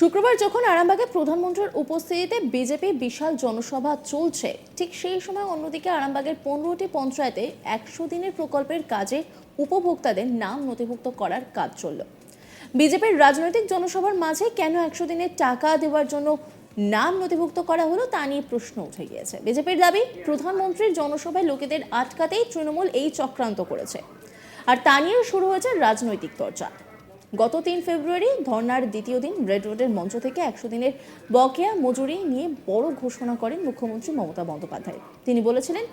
শুক্রবার যখন আরামবাগে প্রধানমন্ত্রীর উপস্থিতিতে বিজেপি বিশাল জনসভা চলছে, ঠিক সেই সময় অন্যদিকে আরামবাগের 15টি পঞ্চায়েতে 100 দিনের প্রকল্পের কাজে উপভোক্তাদের নাম নথিভুক্ত করার কাজ চলল। বিজেপির রাজনৈতিক জনসভার মাঝে কেন 100 দিনের টাকা দেওয়ার জন্য নাম নথিভুক্ত করা হলো তা নিয়ে প্রশ্ন উঠে গিয়েছে। বিজেপির দাবি, প্রধানমন্ত্রীর জনসভায় লোকেদের আটকাতেই তৃণমূল এই চক্রান্ত করেছে, আর তা নিয়ে শুরু হয়েছে রাজনৈতিক চর্চা। গত 3 ফেব্রুয়ারি ধর্নার দ্বিতীয় দিন রেড রোডের মঞ্চ থেকে 100 দিনের বকেয়া মজুরি নিয়ে বড় ঘোষণা করেন মুখ্যমন্ত্রী মমতা বন্দ্যোপাধ্যায়। তিনি বলেছিলেন,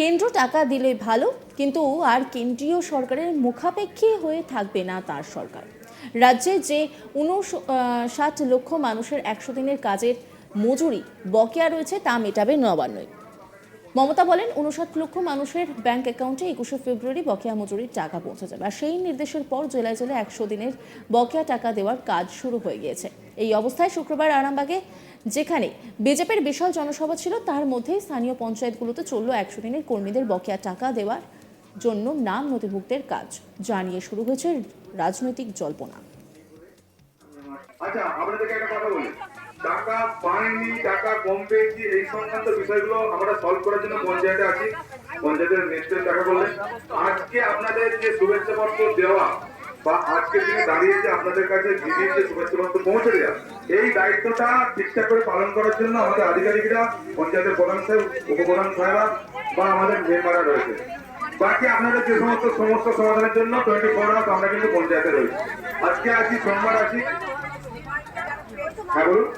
কেন্দ্র টাকা দিলে ভালো, কিন্তু আর কেন্দ্রীয় সরকারের মুখাপেক্ষী হয়ে থাকবে না তার সরকার। রাজ্যে যে 59 লক্ষ মানুষের 100 দিনের কাজের মজুরি বকেয়া রয়েছে তা মেটাবে নবান্নই। মমতা বলেন, 59 লক্ষ মানুষের ব্যাংক অ্যাকাউন্টে 21 ফেব্রুয়ারি বকেয়া মজুরির টাকা পৌঁছে যাবে, আর সেই নির্দেশের পর জেলায় জেলায় 100 দিনের বকেয়া টাকা দেওয়ার কাজ শুরু হয়ে গিয়েছে। এই অবস্থায় শুক্রবার আরামবাগে যেখানে বিজেপির বিশাল জনসভা ছিল, তার মধ্যেই স্থানীয় পঞ্চায়েতগুলোতে চলল 100 দিনের কর্মীদের বকেয়া টাকা দেওয়ার জন্য নাম নথিভুক্তের কাজ, যা নিয়ে শুরু হয়েছে রাজনৈতিক জল্পনা। আচ্ছা, আপনাদেরকে একটা কথা বলি, টাকা পাইনি, টাকা কম পেয়েছি, এই সংক্রান্ত বিষয়গুলো আমরা সলভ করার জন্য পঞ্চায়েতে আছি। পঞ্চায়েতের নেতৃত্ব টাকা বললেন, আজকে আপনাদের যে শুভেচ্ছা পত্র দেওয়া বা আজকের দিনে দাঁড়িয়ে যে আপনাদের কাছে দিদির যে শুভেচ্ছা পত্র পৌঁছে দেওয়া, এই দায়িত্বটা ঠিকঠাক করে পালন করার জন্য আমাদের আধিকারিকরা, পঞ্চায়েতের প্রধান সাহেব, উপপ্রধান সাহেবরা বা আমাদের মেম্বাররা রয়েছে। বাকি আপনাদের যে সমস্ত সমস্যা সমাধানের জন্য 24 আওয়ার্স আমরা কিন্তু পঞ্চায়েতে রয়েছি। আজকে আছি, সোমবার আছি। হ্যাঁ বলুন,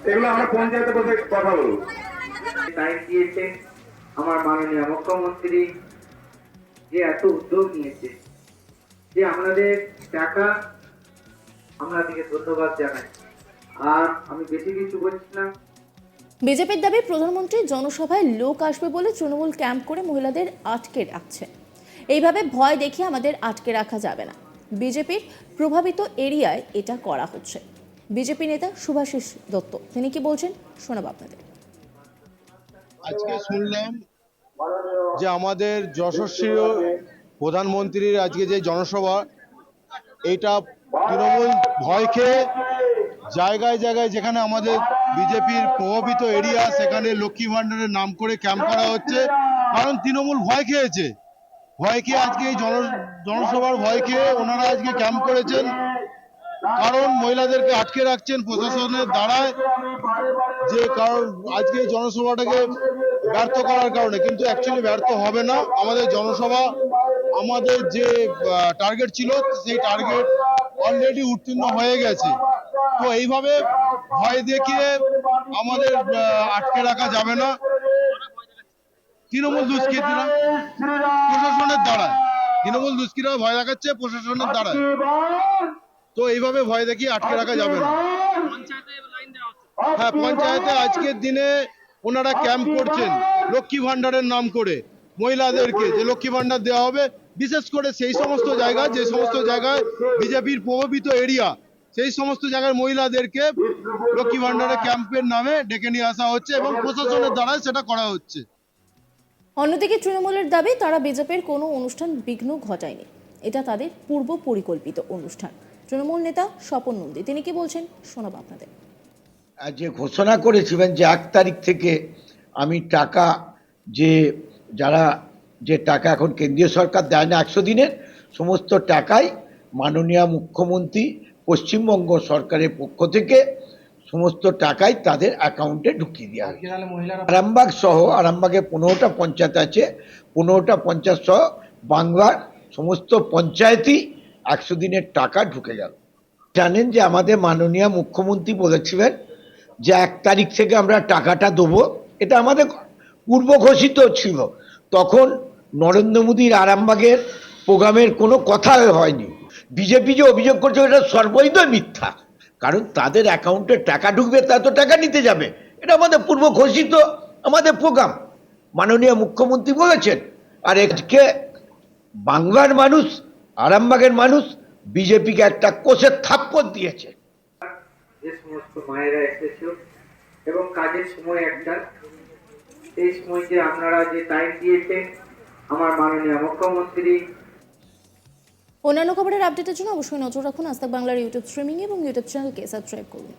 এগুলো আমরা পঞ্চায়েতে বসে কথা বলবো। টাইম দিয়েছে আমার মাননীয় মুখ্যমন্ত্রী, যে এত উদ্যোগ নিয়েছে, যে আমাদের টাকা, আপনাদেরকে ধন্যবাদ জানাই। আর আমি বেশি কিছু বলছি না। বিজেপির দাবি, প্রধানমন্ত্রীর জনসভায় লোক আসবে বলে তৃণমূল ক্যাম্প করে মহিলাদের আটকে রাখছে। এইভাবে ভয় দেখিয়ে আমাদের আটকে রাখা যাবে না। বিজেপির প্রভাবিত এরিয়ায় এটা করা হচ্ছে। বিজেপি নেতা শুভাশিস দত্ত তিনি কি বলছেন, শোনাব আপনাদের। আজকে শুনলাম যে আমাদের যশস্বী প্রধানমন্ত্রীর আজকে যে জনসভা, এইটা তৃণমূল ভয় খেয়ে জায়গায় জায়গায় যেখানে আমাদের বিজেপির প্রভাবিত এরিয়া, সেখানে লক্ষ্মী ভান্ডারের নাম করে ক্যাম্প করা হচ্ছে। কারণ তৃণমূল ভয় খেয়েছে, ভয় খেয়ে আজকে এই জনসভার ভয় খেয়ে ওনারা আজকে ক্যাম্প করেছেন। কারণ মহিলাদেরকে আটকে রাখছেন প্রশাসনের দ্বারায়, যে কারণ আজকে জনসভাটাকে ব্যর্থ করার কারণে। কিন্তু অ্যাকচুয়ালি ব্যর্থ হবে না। আমাদের জনসভা, আমাদের যে টার্গেট ছিল সেই টার্গেট অলরেডি উত্তীর্ণ হয়ে গেছে। তো এইভাবে ভয় দেখিয়ে আমাদের আটকে রাখা যাবে না। তৃণমূল দুষ্কৃতীরা প্রশাসনের দ্বারায়, তৃণমূল দুষ্কৃতীরা ভয় দেখাচ্ছে প্রশাসনের দ্বারায়। তো এইভাবে ভয় দেখিয়ে আটকে রাখা যাবে না। হ্যাঁ, পঞ্চায়েতে আজকের দিনে ওনারা ক্যাম্প করছেন লক্ষ্মী ভান্ডারের নাম করে। মহিলাদেরকে যে লক্ষ্মী ভান্ডার দেওয়া হবে, বিশেষ করে সেই সমস্ত জায়গায়, যে সমস্ত জায়গায় বিজেপির প্রভাবিত এরিয়া, সেই সমস্ত জায়গায় মহিলাদেরকে লক্ষ্মী ভান্ডারের ক্যাম্পের নামে ডেকে নিয়ে আসা হচ্ছে এবং প্রশাসনের দ্বারা সেটা করা হচ্ছে। অন্যদিকে তৃণমূলের দাবি, তারা বিজেপির কোনো অনুষ্ঠান বিঘ্ন ঘটায়নি, এটা তাদের পূর্ব পরিকল্পিত অনুষ্ঠান। তৃণমূল নেতা স্বপন নন্দী তিনি কি বলছেন, শোনাব আপনাদের। যে ঘোষণা করেছিলেন যে 1 তারিখ থেকে আমি টাকা, যে যারা যে টাকা এখন কেন্দ্রীয় সরকার দেয় না 100 দিনের, সমস্ত টাকাই মাননীয় মুখ্যমন্ত্রী পশ্চিমবঙ্গ সরকারের পক্ষ থেকে সমস্ত টাকাই তাদের অ্যাকাউন্টে ঢুকিয়ে দেওয়া হয়। আরামবাগ সহ, আরামবাগে 15টা পঞ্চায়েত আছে, 15টা পঞ্চায়েত সহ বাংলার সমস্ত পঞ্চায়েতই 100 দিনের টাকা ঢুকে গেল। জানেন যে আমাদের মাননীয় মুখ্যমন্ত্রী বলেছিলেন যে 1 তারিখ থেকে আমরা টাকাটা দেবো, এটা আমাদের পূর্ব ঘোষিত ছিল। তখন নরেন্দ্র মোদীর আরামবাগের প্রোগ্রামের কোনো কথা হয়নি। বিজেপি যে অভিযোগ করছে এটা সর্বৈধ মিথ্যা, কারণ তাদের অ্যাকাউন্টে টাকা ঢুকবে, তা তো টাকা নিতে যাবে। এটা আমাদের পূর্ব ঘোষিত, আমাদের প্রোগ্রাম, মাননীয় মুখ্যমন্ত্রী বলেছেন। আর আজকে বাংলার মানুষ, আরামবাগের মানুষ বিজেপিকে একটা কোষের থাপ্পড় দিয়েছে। যে সমস্ত মায়েরা এসেছে এবং কাজের সময় একটা, এই সময় যে আপনারা যে টাইম দিয়েছেন আমার মাননীয় মুখ্যমন্ত্রী, অন্যান্য খবরের আপডেটের জন্য অবশ্যই নজর রাখুন আজ তাক বাংলার ইউটিউব স্ট্রিমিং এবং ইউটিউব চ্যানেলকে সাবস্ক্রাইব করুন।